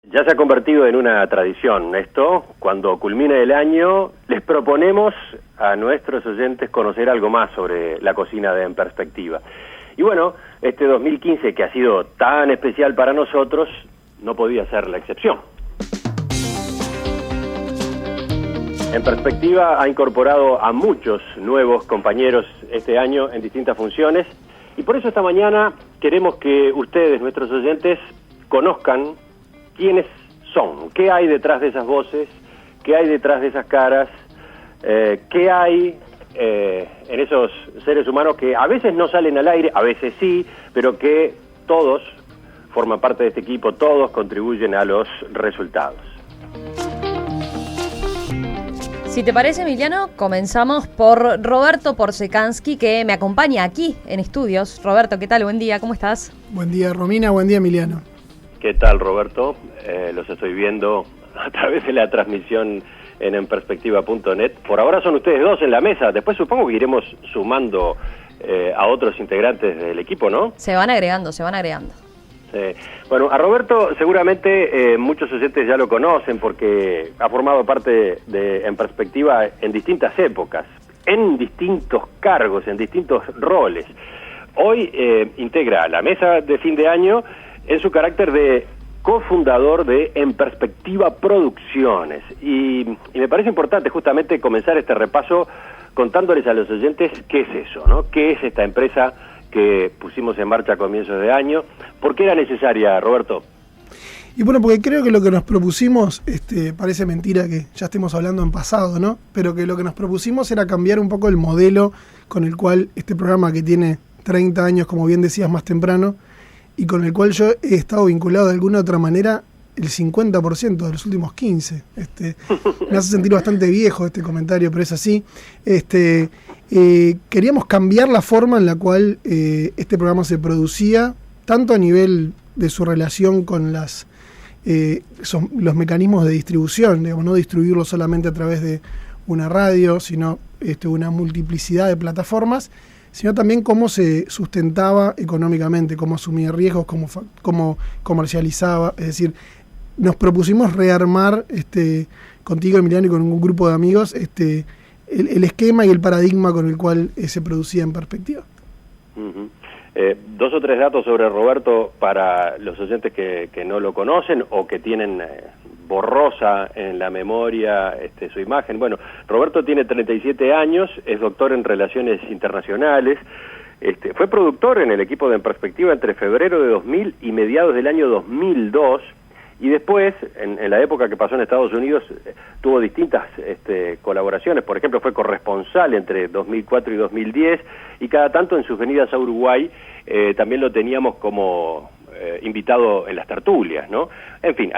Ya se ha convertido en una tradición esto. Cuando culmine el año, les proponemos a nuestros oyentes conocer algo más sobre la cocina de En Perspectiva. Y bueno, este 2015, que ha sido tan especial para nosotros, no podía ser la excepción. En Perspectiva ha incorporado a muchos nuevos compañeros este año en distintas funciones, y por eso esta mañana queremos que ustedes, nuestros oyentes, conozcan quiénes son, qué hay detrás de esas voces, qué hay detrás de esas caras, qué hay en esos seres humanos que a veces no salen al aire, a veces sí, pero que todos forman parte de este equipo, todos contribuyen a los resultados. Si te parece, Emiliano, comenzamos por Roberto Porsekansky, que me acompaña aquí en estudios. Roberto, ¿qué tal? Buen día, ¿cómo estás? Buen día, Romina, buen día, Emiliano. ¿Qué tal, Roberto? Los estoy viendo a través de la transmisión en enperspectiva.net. Por ahora son ustedes dos en la mesa. Después supongo que iremos sumando a otros integrantes del equipo, ¿no? Se van agregando, se van agregando. Bueno, a Roberto seguramente muchos oyentes ya lo conocen porque ha formado parte de En Perspectiva en distintas épocas, en distintos cargos, en distintos roles. Hoy integra la mesa de fin de año en su carácter de cofundador de En Perspectiva Producciones. Y me parece importante justamente comenzar este repaso contándoles a los oyentes qué es eso, ¿no? ¿Qué es esta empresa que pusimos en marcha a comienzos de año? ¿Por qué era necesaria, Roberto? Y bueno, porque creo que lo que nos propusimos, parece mentira que ya estemos hablando en pasado, ¿no? Pero que lo que nos propusimos era cambiar un poco el modelo con el cual este programa, que tiene 30 años, como bien decías más temprano, y con el cual yo he estado vinculado de alguna otra manera el 50% de los últimos 15. Me hace sentir bastante viejo este comentario, pero es así. Queríamos cambiar la forma en la cual este programa se producía, tanto a nivel de su relación con los mecanismos de distribución, digamos, no distribuirlo solamente a través de una radio, sino una multiplicidad de plataformas, sino también cómo se sustentaba económicamente, cómo asumía riesgos, cómo comercializaba. Es decir, nos propusimos rearmar contigo, Emiliano, y con un grupo de amigos el esquema y el paradigma con el cual se producía En Perspectiva. Uh-huh. Dos o tres datos sobre Roberto para los oyentes que no lo conocen o que tienen borrosa en la memoria su imagen. Bueno, Roberto tiene 37 años, es doctor en Relaciones Internacionales, fue productor en el equipo de En Perspectiva entre febrero de 2000 y mediados del año 2002, y después, en la época que pasó en Estados Unidos, tuvo distintas colaboraciones. Por ejemplo, fue corresponsal entre 2004 y 2010, y cada tanto en sus venidas a Uruguay también lo teníamos como invitado en las tertulias, ¿no? En fin,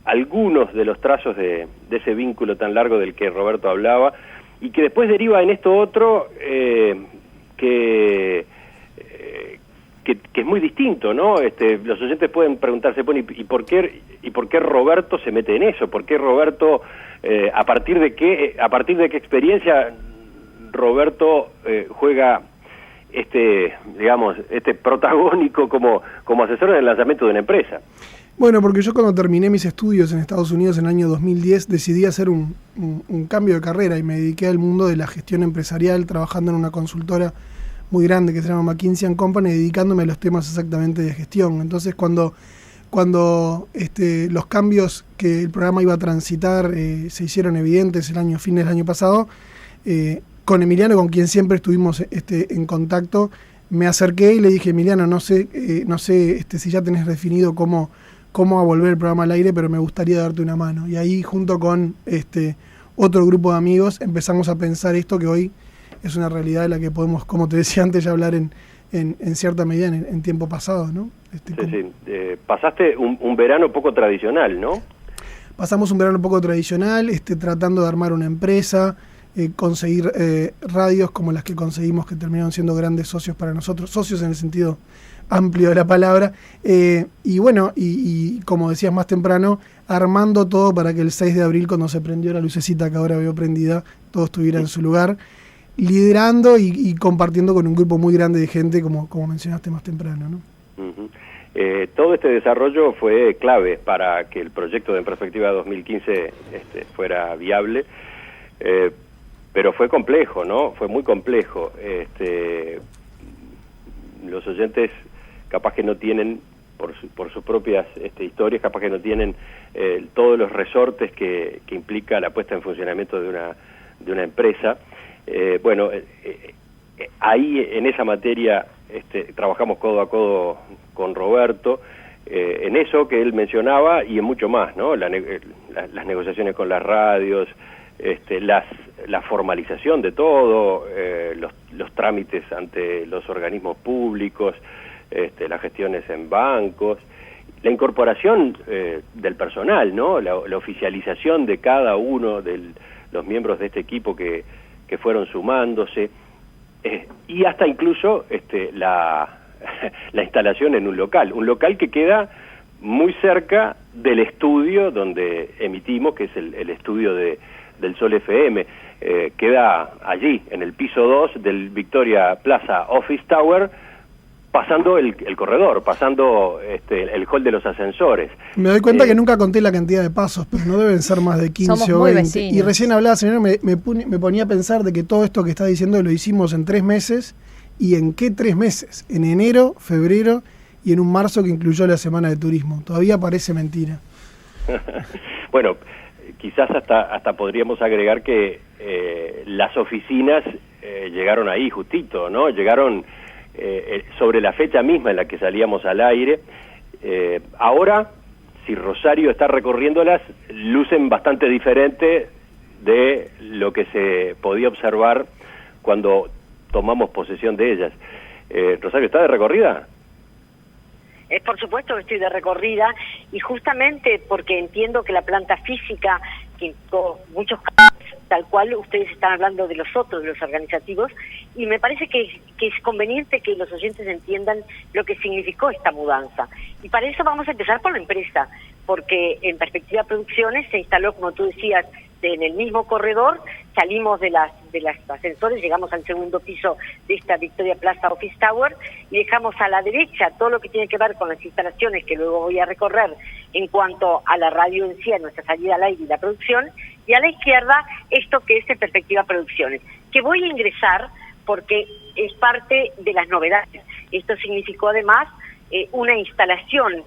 algunos de los trazos de ese vínculo tan largo del que Roberto hablaba, y que después deriva en esto otro que es muy distinto, ¿no? Los oyentes pueden preguntarse, bueno, ¿y por qué Roberto se mete en eso? ¿Por qué Roberto, a partir de qué experiencia Roberto juega protagónico como asesor en el lanzamiento de una empresa? Bueno, porque yo cuando terminé mis estudios en Estados Unidos en el año 2010 decidí hacer un cambio de carrera y me dediqué al mundo de la gestión empresarial, trabajando en una consultora muy grande que se llama McKinsey & Company, dedicándome a los temas exactamente de gestión. Entonces, cuando los cambios que el programa iba a transitar se hicieron evidentes fin del año pasado, con Emiliano, con quien siempre estuvimos en contacto, me acerqué y le dije: Emiliano, no sé si ya tenés definido cómo va a volver el programa al aire, pero me gustaría darte una mano. Y ahí, junto con otro grupo de amigos, empezamos a pensar esto que hoy es una realidad de la que podemos, como te decía antes, ya hablar en cierta medida en tiempo pasado, ¿no? Pasaste un verano poco tradicional, ¿no? Pasamos un verano poco tradicional, tratando de armar una empresa, conseguir radios como las que conseguimos, que terminaron siendo grandes socios para nosotros, socios en el sentido amplio de la palabra, y bueno, y como decías más temprano, armando todo para que el 6 de abril, cuando se prendió la lucecita que ahora veo prendida, todo estuviera en su lugar, liderando y compartiendo con un grupo muy grande de gente, como mencionaste más temprano, ¿no? Uh-huh. Todo este desarrollo fue clave para que el proyecto de En Perspectiva 2015 fuera viable, pero fue complejo, ¿no? Fue muy complejo. Los oyentes capaz que no tienen, por sus propias historias, capaz que no tienen todos los resortes que implica la puesta en funcionamiento de una empresa. Ahí en esa materia trabajamos codo a codo con Roberto, en eso que él mencionaba y en mucho más, ¿no? Las negociaciones con las radios, la formalización de todo, los trámites ante los organismos públicos, las gestiones en bancos, la incorporación del personal, ¿no? La oficialización de cada uno de los miembros de este equipo que fueron sumándose, y hasta incluso la instalación en un local que queda muy cerca del estudio donde emitimos, que es el estudio del Sol FM. Queda allí, en el piso 2 del Victoria Plaza Office Tower, pasando el corredor, pasando el hall de los ascensores. Me doy cuenta que nunca conté la cantidad de pasos, pero no deben ser más de 15 Somos o muy 20. vecinos. Y recién hablaba, señor, me ponía a pensar de que todo esto que está diciendo lo hicimos en 3 meses. ¿Y en qué 3 meses? En enero, febrero y en un marzo que incluyó la Semana de Turismo. Todavía parece mentira. Bueno, quizás hasta podríamos agregar que las oficinas llegaron ahí justito, ¿no? Llegaron sobre la fecha misma en la que salíamos al aire. Ahora, si Rosario está recorriéndolas, lucen bastante diferente de lo que se podía observar cuando tomamos posesión de ellas. Rosario, ¿está de recorrida? Por supuesto que estoy de recorrida, y justamente porque entiendo que la planta física, que con muchos casos, tal cual ustedes están hablando de los otros, de los organizativos, y me parece que es conveniente que los oyentes entiendan lo que significó esta mudanza. Y para eso vamos a empezar por la empresa, porque en Perspectiva Producciones se instaló, como tú decías, en el mismo corredor, salimos de las ascensores, llegamos al segundo piso de esta Victoria Plaza Office Tower y dejamos a la derecha todo lo que tiene que ver con las instalaciones que luego voy a recorrer en cuanto a la radio en sí, a nuestra salida al aire y la producción, y a la izquierda esto que es en Perspectiva Producciones, que voy a ingresar porque es parte de las novedades. Esto significó además una instalación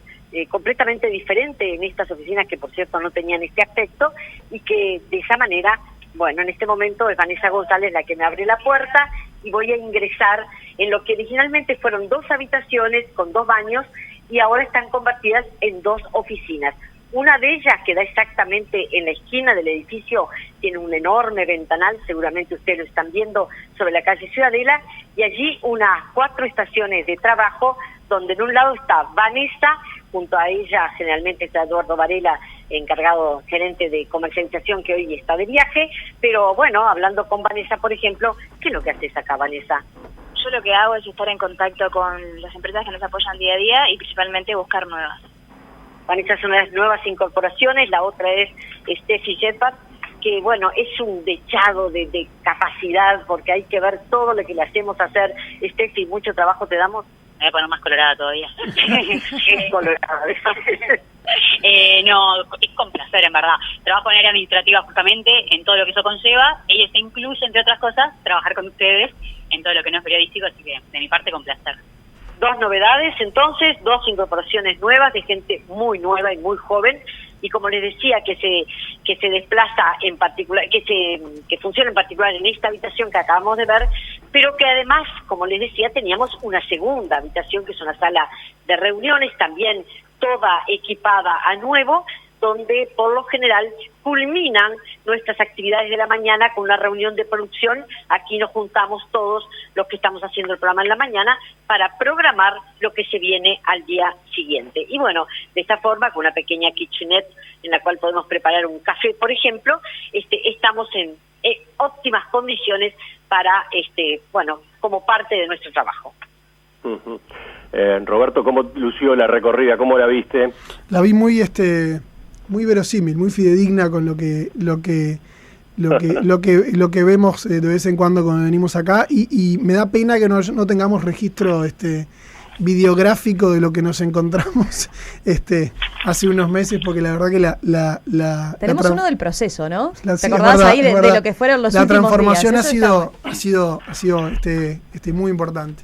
completamente diferente en estas oficinas, que por cierto no tenían este aspecto, y que de esa manera, bueno, en este momento es Vanessa González la que me abre la puerta y voy a ingresar en lo que originalmente fueron 2 habitaciones con 2 baños y ahora están convertidas en 2 oficinas. Una de ellas, que da exactamente en la esquina del edificio, tiene un enorme ventanal, seguramente ustedes lo están viendo, sobre la calle Ciudadela, y allí unas 4 estaciones de trabajo, donde en un lado está Vanessa, junto a ella generalmente está Eduardo Varela, encargado gerente de comercialización, que hoy está de viaje, pero bueno, hablando con Vanessa, por ejemplo, ¿qué es lo que haces acá, Vanessa? Yo lo que hago es estar en contacto con las empresas que nos apoyan día a día y principalmente buscar nuevas. Vanessa es una de las nuevas incorporaciones, la otra es Steffi Jetpat, que bueno, es un dechado de capacidad, porque hay que ver todo lo que le hacemos hacer. Steffi, mucho trabajo te damos. Me voy a poner más colorada todavía. Es colorada. No, es con placer, en verdad. Trabajo en área administrativa justamente, en todo lo que eso conlleva. Ellos se incluye, entre otras cosas, trabajar con ustedes en todo lo que no es periodístico, así que de mi parte con placer. 2 novedades, entonces, 2 incorporaciones nuevas de gente muy nueva y muy joven, y como les decía, que se desplaza en particular, que funciona en particular en esta habitación que acabamos de ver, pero que además, como les decía, teníamos una segunda habitación que es una sala de reuniones, también toda equipada a nuevo, donde por lo general culminan nuestras actividades de la mañana con una reunión de producción. Aquí nos juntamos todos los que estamos haciendo el programa en la mañana para programar lo que se viene al día siguiente. Y bueno, de esta forma, con una pequeña kitchenette en la cual podemos preparar un café, por ejemplo, estamos en óptimas condiciones para, bueno, como parte de nuestro trabajo. Uh-huh. Roberto, ¿cómo lució la recorrida? ¿Cómo la viste? La vi muy muy verosímil, muy fidedigna con lo que vemos de vez en cuando venimos acá, y me da pena que no tengamos registro videográfico de lo que nos encontramos hace unos meses, porque la verdad que tenemos uno del proceso, ¿no? ¿Te acordás ahí de lo que fueron los últimos transformación días? ha sido muy importante.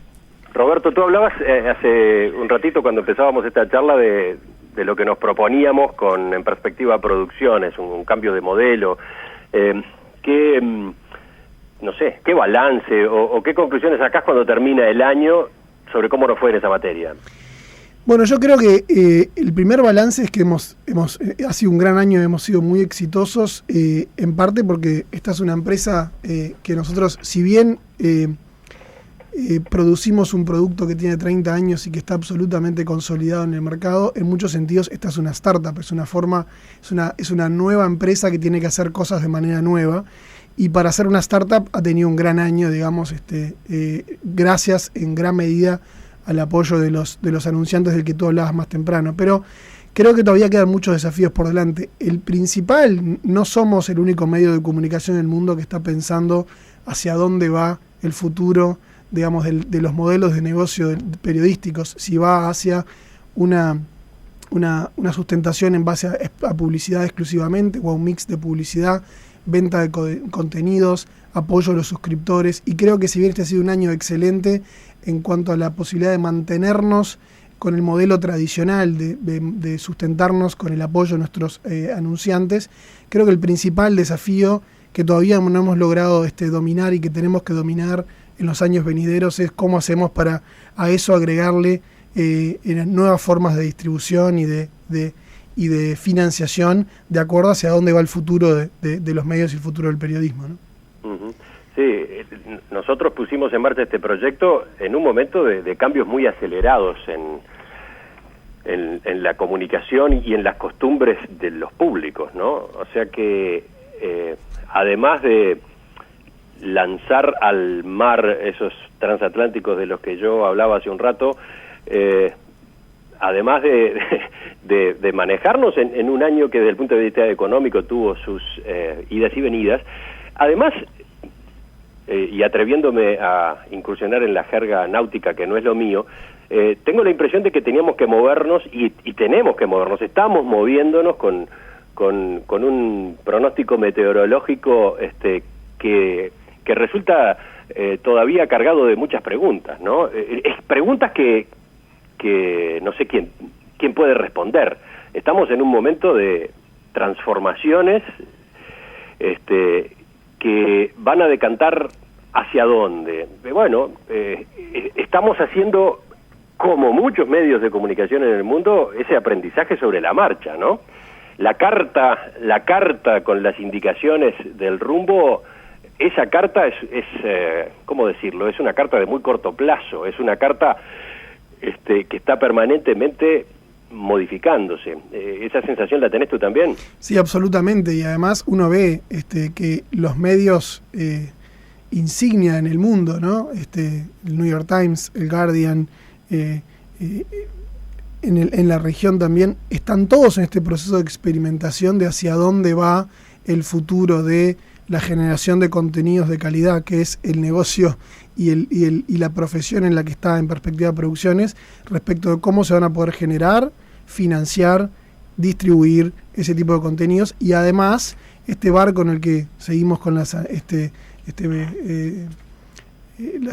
Roberto, tú hablabas hace un ratito cuando empezábamos esta charla de lo que nos proponíamos en perspectiva producciones, un cambio de modelo. No sé, ¿qué balance o qué conclusiones sacás cuando termina el año sobre cómo nos fue en esa materia? Bueno, yo creo que el primer balance es que ha sido un gran año, hemos sido muy exitosos, en parte porque esta es una empresa que nosotros, si bien producimos un producto que tiene 30 años y que está absolutamente consolidado en el mercado, en muchos sentidos esta es una startup, es una nueva empresa que tiene que hacer cosas de manera nueva. Y para ser una startup ha tenido un gran año, digamos, gracias en gran medida al apoyo de los anunciantes del que tú hablabas más temprano. Pero creo que todavía quedan muchos desafíos por delante. El principal, no somos el único medio de comunicación en el mundo que está pensando hacia dónde va el futuro, digamos, de los modelos de negocio periodísticos, si va hacia una sustentación en base a publicidad exclusivamente o a un mix de publicidad, venta de contenidos, apoyo a los suscriptores, y creo que si bien este ha sido un año excelente en cuanto a la posibilidad de mantenernos con el modelo tradicional de sustentarnos con el apoyo de nuestros anunciantes, creo que el principal desafío que todavía no hemos logrado dominar y que tenemos que dominar en los años venideros es cómo hacemos para a eso agregarle nuevas formas de distribución y de financiación de acuerdo hacia dónde va el futuro de los medios y el futuro del periodismo, ¿no? Uh-huh. Sí, nosotros pusimos en marcha este proyecto en un momento de cambios muy acelerados en la comunicación y en las costumbres de los públicos, ¿no? O sea que además de lanzar al mar esos transatlánticos de los que yo hablaba hace un rato, además de manejarnos en un año que desde el punto de vista económico tuvo sus idas y venidas, además, y atreviéndome a incursionar en la jerga náutica que no es lo mío, tengo la impresión de que teníamos que movernos y tenemos que movernos, estamos moviéndonos con un pronóstico meteorológico que resulta todavía cargado de muchas preguntas, ¿no? Preguntas que no sé quién puede responder. Estamos en un momento de transformaciones que van a decantar hacia dónde. Bueno, estamos haciendo, como muchos medios de comunicación en el mundo, ese aprendizaje sobre la marcha, ¿no? La carta con las indicaciones del rumbo, esa carta es ¿cómo decirlo? Es una carta de muy corto plazo, es una carta que está permanentemente modificándose. ¿Esa sensación la tenés tú también? Sí, absolutamente, y además uno ve que los medios insignia en el mundo, ¿no? El New York Times, el Guardian, en la región también, están todos en este proceso de experimentación de hacia dónde va el futuro de la generación de contenidos de calidad, que es el negocio y la profesión en la que está en perspectiva de producciones, respecto de cómo se van a poder generar, financiar, distribuir ese tipo de contenidos, y además este barco en el que seguimos con las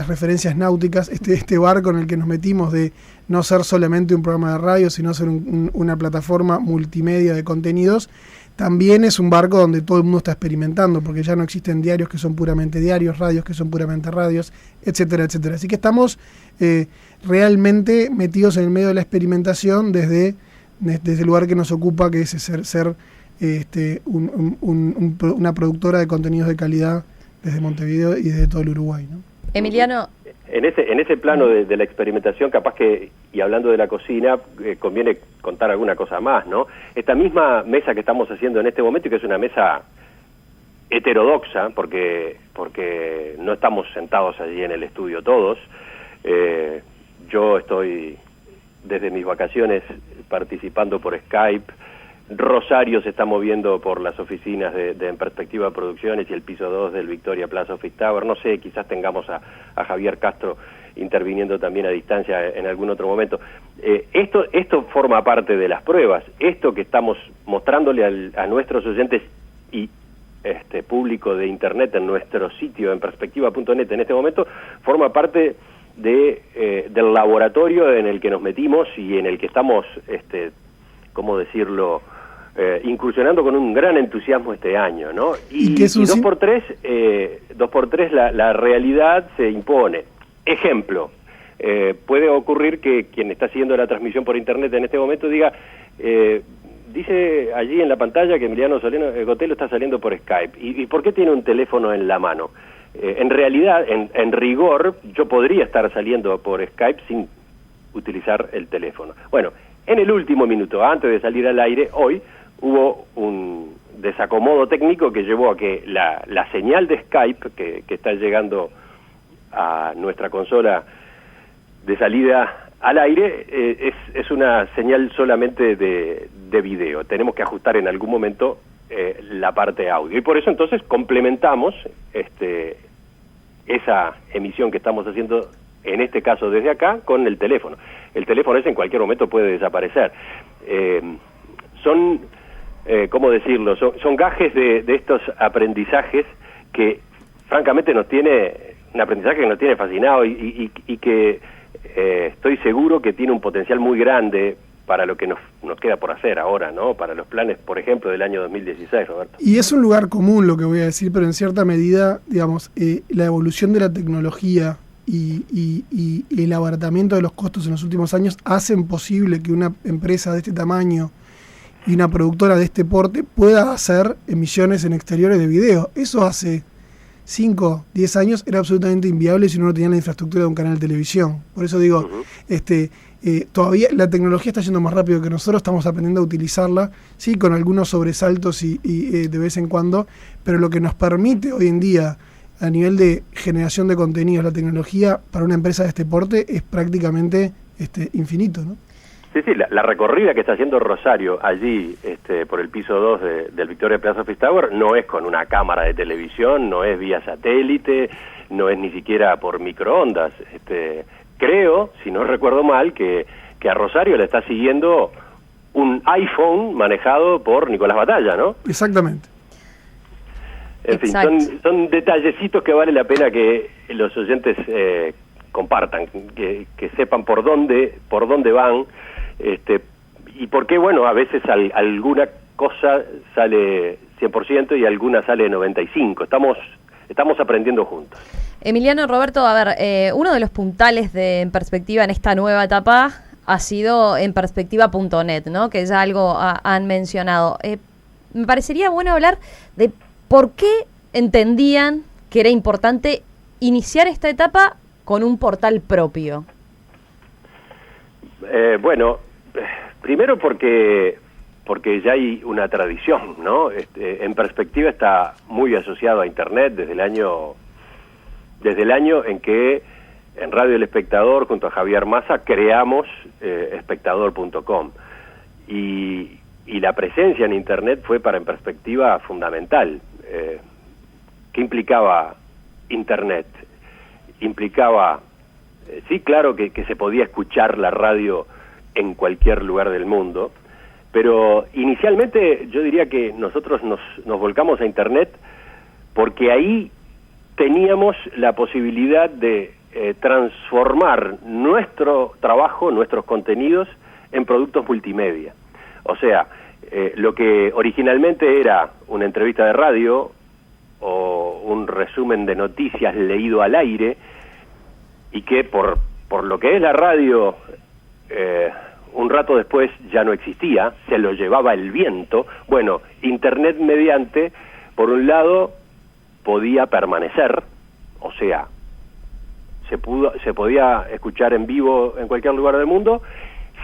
referencias náuticas, este barco en el que nos metimos de no ser solamente un programa de radio, sino ser una plataforma multimedia de contenidos, también es un barco donde todo el mundo está experimentando, porque ya no existen diarios que son puramente diarios, radios que son puramente radios, etcétera, etcétera. Así que estamos realmente metidos en el medio de la experimentación desde el lugar que nos ocupa, que es ser una productora de contenidos de calidad desde Montevideo y desde todo el Uruguay, ¿no? Emiliano. En ese plano de la experimentación, capaz que, y hablando de la cocina, conviene contar alguna cosa más, ¿no? Esta misma mesa que estamos haciendo en este momento, y que es una mesa heterodoxa, porque no estamos sentados allí en el estudio todos, yo estoy desde mis vacaciones participando por Skype, Rosario se está moviendo por las oficinas de En Perspectiva Producciones y el piso 2 del Victoria Plaza Office Tower. No sé, quizás tengamos a Javier Castro interviniendo también a distancia en algún otro momento. Esto forma parte de las pruebas. Esto que estamos mostrándole a nuestros oyentes y público de Internet en nuestro sitio, en perspectiva.net, en este momento, forma parte del laboratorio en el que nos metimos y en el que estamos, ¿cómo decirlo?, incursionando con un gran entusiasmo este año, ¿no? Y 2x3 la realidad se impone. Ejemplo, puede ocurrir que quien está siguiendo la transmisión por Internet en este momento diga, dice allí en la pantalla que Emiliano Gotelo está saliendo por Skype. ¿Y por qué tiene un teléfono en la mano? En realidad, en rigor, yo podría estar saliendo por Skype sin utilizar el teléfono. Bueno, en el último minuto, antes de salir al aire, hoy hubo un desacomodo técnico que llevó a que la señal de Skype que está llegando a nuestra consola de salida al aire es una señal solamente de video. Tenemos que ajustar en algún momento la parte audio. Y por eso entonces complementamos esa emisión que estamos haciendo, en este caso desde acá, con el teléfono. El teléfono ese en cualquier momento puede desaparecer. Son, ¿cómo decirlo? Son gajes de estos aprendizajes que francamente nos tiene, un aprendizaje que nos tiene fascinado y que estoy seguro que tiene un potencial muy grande para lo que nos queda por hacer ahora, ¿no? Para los planes, por ejemplo, del año 2016, Roberto. Y es un lugar común lo que voy a decir, pero en cierta medida, digamos, la evolución de la tecnología y el abaratamiento de los costos en los últimos años hacen posible que una empresa de este tamaño y una productora de este porte pueda hacer emisiones en exteriores de video. Eso hace 5, 10 años era absolutamente inviable si uno no tenía la infraestructura de un canal de televisión. Por eso digo, todavía la tecnología está yendo más rápido que nosotros, estamos aprendiendo a utilizarla, sí, con algunos sobresaltos y de vez en cuando, pero lo que nos permite hoy en día, a nivel de generación de contenidos, la tecnología para una empresa de este porte es prácticamente infinito, ¿no? Sí, la recorrida que está haciendo Rosario allí por el piso 2 del Victoria Plaza Office Tower no es con una cámara de televisión, no es vía satélite, no es ni siquiera por microondas. Creo, si no recuerdo mal, que a Rosario le está siguiendo un iPhone manejado por Nicolás Batalla, ¿no? Exactamente. En fin, son detallecitos que vale la pena que los oyentes compartan, que sepan por dónde van, y por qué, bueno, a veces alguna cosa sale 100% y alguna sale 95%. Estamos aprendiendo juntos. Emiliano, Roberto, a ver, uno de los puntales de En Perspectiva en esta nueva etapa ha sido en perspectiva.net, ¿no? Que ya algo han mencionado. Me parecería bueno hablar de por qué entendían que era importante iniciar esta etapa con un portal propio. Bueno, primero porque ya hay una tradición, ¿no? En Perspectiva está muy asociado a Internet desde el año en que en Radio El Espectador, junto a Javier Massa, creamos espectador.com. Y la presencia en Internet fue para En Perspectiva fundamental. ¿Qué implicaba Internet? Implicaba, sí, claro que se podía escuchar la radio en cualquier lugar del mundo, pero inicialmente yo diría que nosotros nos volcamos a Internet porque ahí teníamos la posibilidad de transformar nuestro trabajo, nuestros contenidos, en productos multimedia. O sea, lo que originalmente era una entrevista de radio o un resumen de noticias leído al aire, y que por lo que es la radio, un rato después ya no existía, se lo llevaba el viento. Bueno, Internet mediante, por un lado, podía permanecer, o sea, se podía escuchar en vivo en cualquier lugar del mundo,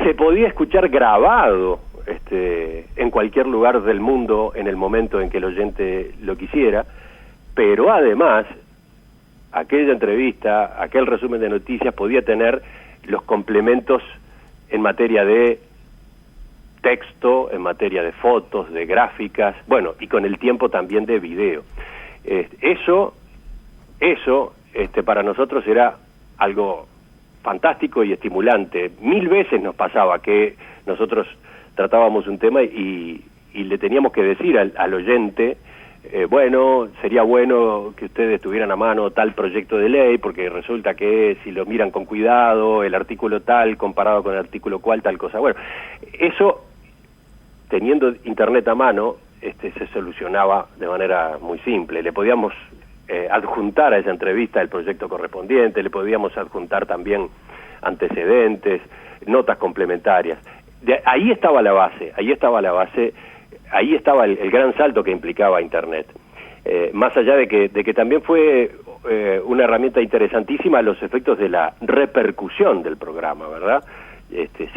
se podía escuchar grabado en cualquier lugar del mundo en el momento en que el oyente lo quisiera, pero además aquella entrevista, aquel resumen de noticias podía tener los complementos en materia de texto, en materia de fotos, de gráficas, bueno, y con el tiempo también de video. Eso para nosotros era algo fantástico y estimulante. 1000 veces nos pasaba que nosotros tratábamos un tema y le teníamos que decir al oyente, bueno, sería bueno que ustedes tuvieran a mano tal proyecto de ley, porque resulta que si lo miran con cuidado, el artículo tal comparado con el artículo cual, tal cosa. Bueno, eso, teniendo internet a mano, se solucionaba de manera muy simple. Le podíamos adjuntar a esa entrevista el proyecto correspondiente, le podíamos adjuntar también antecedentes, notas complementarias. Ahí estaba la base, ahí estaba el gran salto que implicaba Internet. Más allá de que también fue una herramienta interesantísima a los efectos de la repercusión del programa, ¿verdad?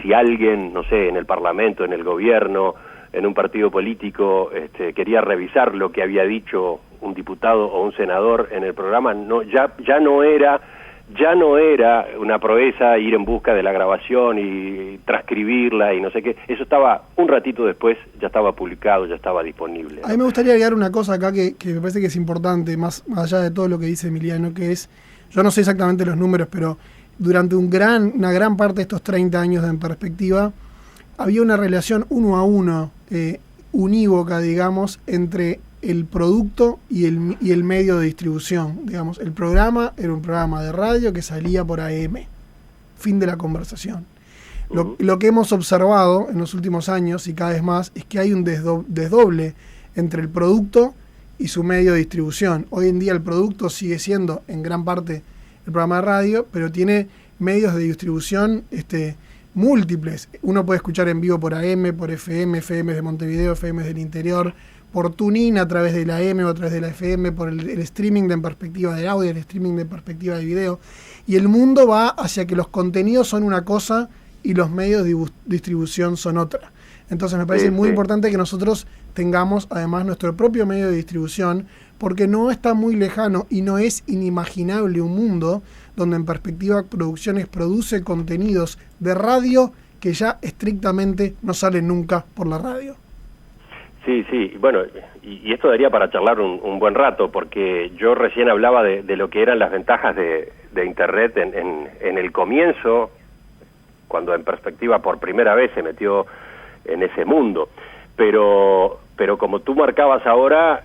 Si alguien, no sé, en el Parlamento, en el gobierno, en un partido político, quería revisar lo que había dicho un diputado o un senador en el programa, ya no era una proeza ir en busca de la grabación y transcribirla y no sé qué. Eso estaba, un ratito después, ya estaba publicado, ya estaba disponible, ¿no? A mí me gustaría agregar una cosa acá que me parece que es importante, más allá de todo lo que dice Emiliano, que es, yo no sé exactamente los números, pero durante una gran parte de estos 30 años de En Perspectiva, había una relación 1 a 1, unívoca, digamos, entre el producto y el medio de distribución. Digamos, el programa era un programa de radio que salía por AM. Fin de la conversación. Lo que hemos observado en los últimos años, y cada vez más, es que hay un desdoble entre el producto y su medio de distribución. Hoy en día el producto sigue siendo, en gran parte, el programa de radio, pero tiene medios de distribución múltiples. Uno puede escuchar en vivo por AM, por FM, FM de Montevideo, FM del interior, por TuneIn a través de la AM o a través de la FM, por el streaming de En Perspectiva de audio, el streaming de En Perspectiva de video. Y el mundo va hacia que los contenidos son una cosa y los medios de distribución son otra. Entonces me parece muy importante que nosotros tengamos además nuestro propio medio de distribución, porque no está muy lejano y no es inimaginable un mundo donde En Perspectiva Producciones produce contenidos de radio que ya estrictamente no salen nunca por la radio. Sí, bueno, y esto daría para charlar un buen rato, porque yo recién hablaba de lo que eran las ventajas de Internet en el comienzo, cuando En Perspectiva por primera vez se metió en ese mundo, pero como tú marcabas ahora,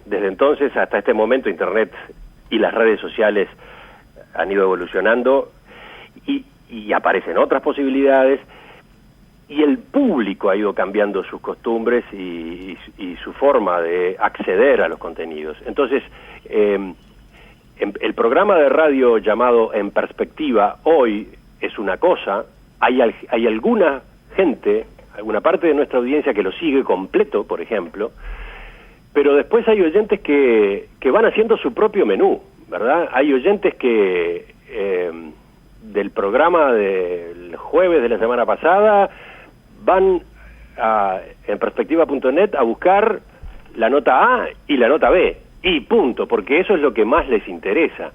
desde entonces hasta este momento Internet y las redes sociales han ido evolucionando y aparecen otras posibilidades, y el público ha ido cambiando sus costumbres y su forma de acceder a los contenidos. Entonces, el programa de radio llamado En Perspectiva hoy es una cosa, hay alguna gente, alguna parte de nuestra audiencia que lo sigue completo, por ejemplo, pero después hay oyentes que van haciendo su propio menú, ¿verdad? Hay oyentes que del programa del jueves de la semana pasada van en perspectiva.net a buscar la nota A y la nota B, y punto, porque eso es lo que más les interesa.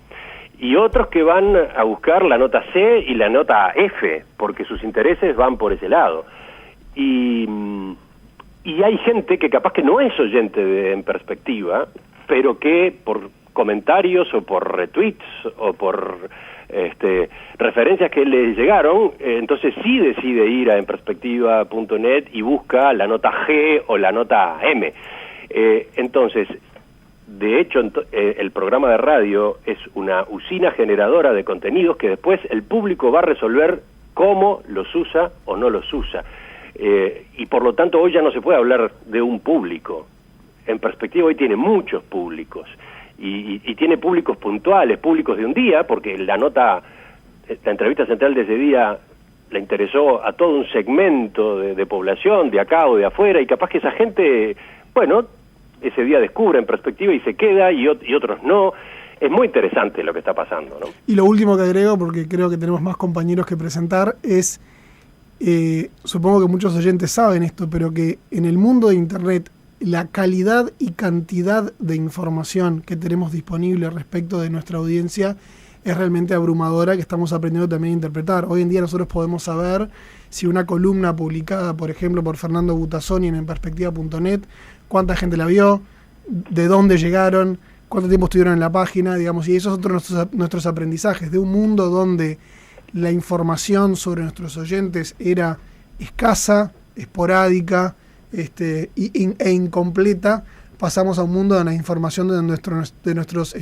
Y otros que van a buscar la nota C y la nota F, porque sus intereses van por ese lado. Y hay gente que capaz que no es oyente de En Perspectiva, pero que por comentarios o por retweets o por referencias que le llegaron, entonces sí decide ir a enperspectiva.net y busca la nota G o la nota M. Entonces, de hecho, el programa de radio es una usina generadora de contenidos que después el público va a resolver cómo los usa o no los usa. Y por lo tanto hoy ya no se puede hablar de un público. En Perspectiva hoy tiene muchos públicos. Y tiene públicos puntuales, públicos de un día, porque la entrevista central de ese día le interesó a todo un segmento de población, de acá o de afuera, y capaz que esa gente, bueno, ese día descubre En Perspectiva y se queda, y otros no. Es muy interesante lo que está pasando, ¿no? Y lo último que agrego, porque creo que tenemos más compañeros que presentar, es, supongo que muchos oyentes saben esto, pero que en el mundo de Internet la calidad y cantidad de información que tenemos disponible respecto de nuestra audiencia es realmente abrumadora, que estamos aprendiendo también a interpretar. Hoy en día nosotros podemos saber si una columna publicada, por ejemplo, por Fernando Butazzoni en perspectiva.net, cuánta gente la vio, de dónde llegaron, cuánto tiempo estuvieron en la página, digamos, y esos son nuestros aprendizajes de un mundo donde la información sobre nuestros oyentes era escasa, esporádica e incompleta, pasamos a un mundo donde la información de nuestros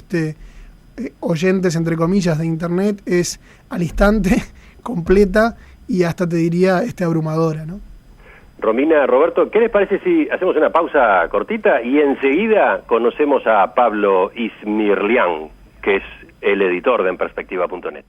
oyentes, entre comillas, de Internet es al instante, completa y hasta te diría abrumadora, ¿no? Romina, Roberto, ¿qué les parece si hacemos una pausa cortita y enseguida conocemos a Pablo Ismirlian, que es el editor de enperspectiva.net?